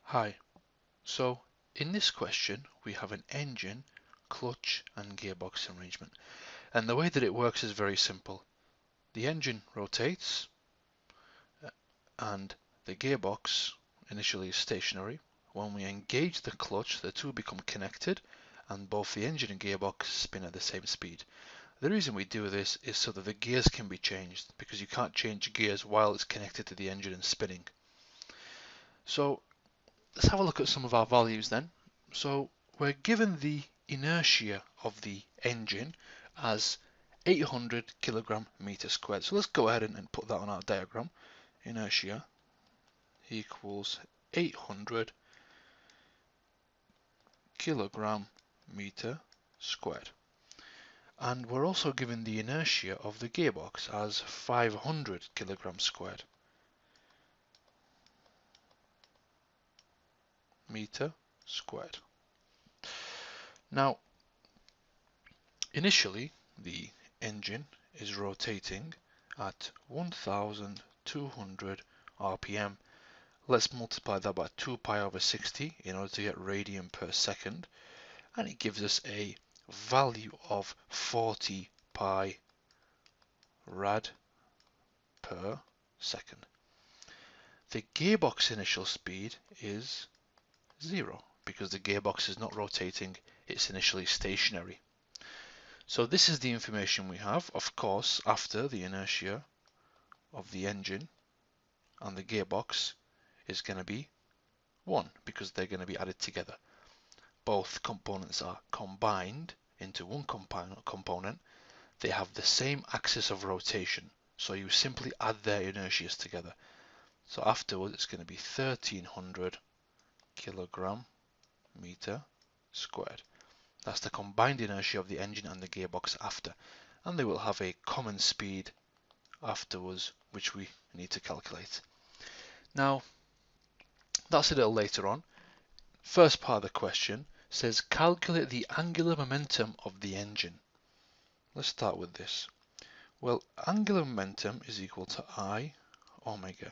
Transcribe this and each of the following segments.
Hi, so in this question we have an engine, clutch and gearbox arrangement, and the way that it works is very simple. The engine rotates and the gearbox initially is stationary. When we engage the clutch, the two become connected and both the engine and gearbox spin at the same speed. The reason we do this is so that the gears can be changed, because you can't change gears while it's connected to the engine and spinning. So let's have a look at some of our values then. So we're given the inertia of the engine as 800 kilogram meter squared. So let's go ahead and put that on our diagram. Inertia equals 800 kilogram meter squared. And we're also given the inertia of the gearbox as 500 kilograms squared meter squared. Now, initially, the engine is rotating at 1200 RPM. Let's multiply that by 2 pi over 60 in order to get radian per second, and it gives us a value of 40 pi rad per second. The gearbox initial speed is 0 because the gearbox is not rotating, it's initially stationary. So this is the information we have. Of course, after the inertia of the engine and the gearbox is going to be 1 because they're going to be added together. Both components are combined into one component. They have the same axis of rotation, so you simply add their inertias together. So afterwards it's going to be 1300 kilogram meter squared. That's the combined inertia of the engine and the gearbox after, and they will have a common speed afterwards which we need to calculate. Now that's a little later on. First part of the question says calculate the angular momentum of the engine. Let's start with this. Well, angular momentum is equal to I omega,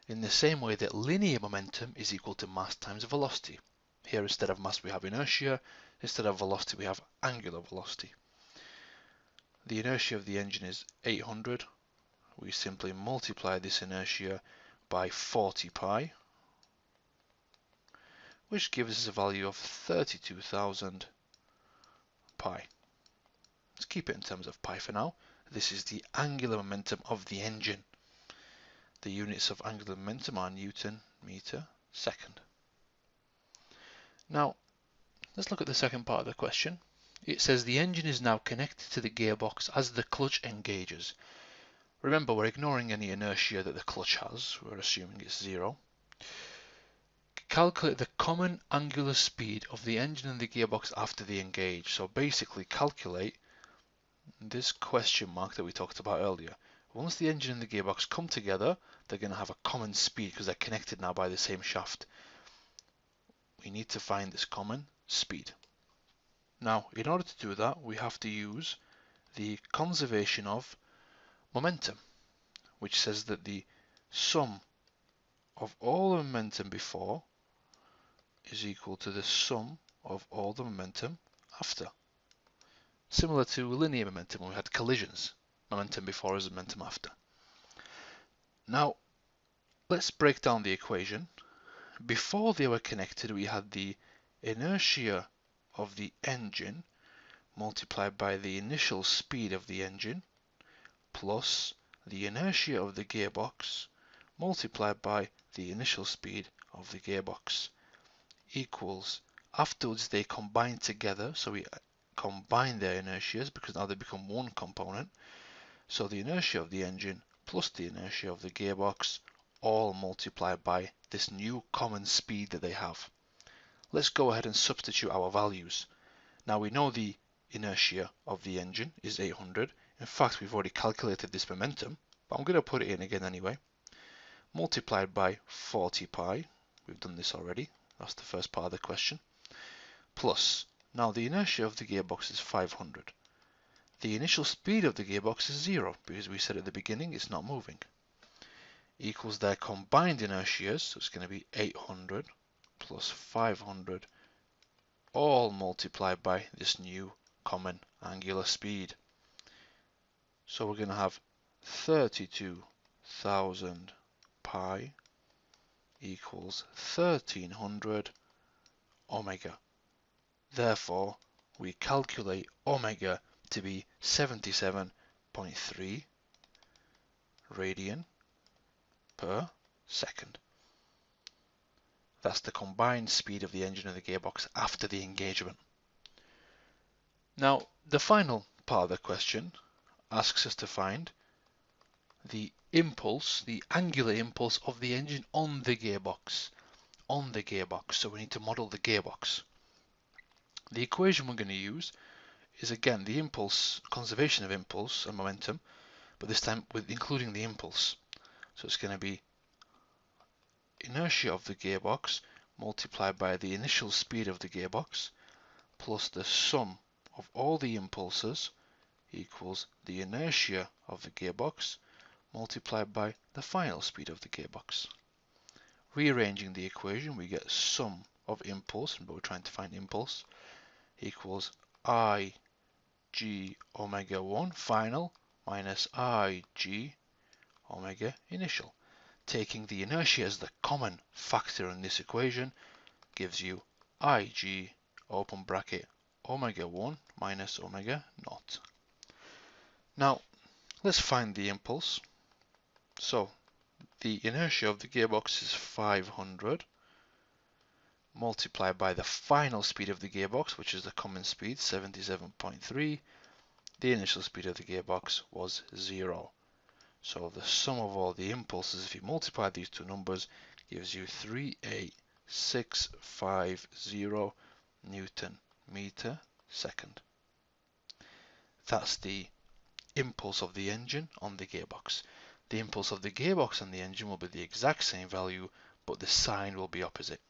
in the same way that linear momentum is equal to mass times velocity. Here instead of mass we have inertia, instead of velocity we have angular velocity. The inertia of the engine is 800. We simply multiply this inertia by 40 pi, which gives us a value of 32,000 pi. Let's keep it in terms of pi for now. This is the angular momentum of the engine. The units of angular momentum are Newton meter second. Now, let's look at the second part of the question. It says the engine is now connected to the gearbox as the clutch engages. Remember, we're ignoring any inertia that the clutch has. We're assuming it's 0. Calculate the common angular speed of the engine and the gearbox after they engage. So basically calculate this question mark that we talked about earlier. Once the engine and the gearbox come together, they're going to have a common speed because they're connected now by the same shaft. We need to find this common speed. Now, in order to do that, we have to use the conservation of momentum, which says that the sum of all the momentum before is equal to the sum of all the momentum after. Similar to linear momentum when we had collisions. Momentum before is momentum after. Now, let's break down the equation. Before they were connected, we had the inertia of the engine multiplied by the initial speed of the engine plus the inertia of the gearbox multiplied by the initial speed of the gearbox equals, afterwards they combine together, so we combine their inertias because now they become one component. So the inertia of the engine plus the inertia of the gearbox all multiplied by this new common speed that they have. Let's go ahead and substitute our values. Now we know the inertia of the engine is 800. In fact, we've already calculated this momentum, but I'm going to put it in again anyway. Multiplied by 40 pi. We've done this already. That's the first part of the question. Plus, now the inertia of the gearbox is 500. The initial speed of the gearbox is 0 because we said at the beginning it's not moving. Equals their combined inertias, so it's going to be 800 plus 500, all multiplied by this new common angular speed. So we're going to have 32,000 pi equals 1300 omega. Therefore, we calculate omega to be 77.3 radian per second. That's the combined speed of the engine and the gearbox after the engagement. Now, the final part of the question asks us to find the impulse, the angular impulse of the engine on the gearbox. So we need to model the gearbox. The equation we're going to use is again the impulse, conservation of impulse and momentum, but this time with including the impulse. So it's going to be inertia of the gearbox multiplied by the initial speed of the gearbox plus the sum of all the impulses equals the inertia of the gearbox multiplied by the final speed of the gearbox. Rearranging the equation, we get sum of impulse, but we're trying to find impulse, equals ig omega 1 final minus ig omega initial. Taking the inertia as the common factor in this equation gives you ig open bracket omega 1 minus omega naught. Now let's find the impulse. So the inertia of the gearbox is 500 multiplied by the final speed of the gearbox, which is the common speed, 77.3. The initial speed of the gearbox was 0. So the sum of all the impulses, if you multiply these two numbers, gives you 38650 Newton meter second. That's the impulse of the engine on the gearbox. The impulse of the gearbox on the engine will be the exact same value, but the sign will be opposite.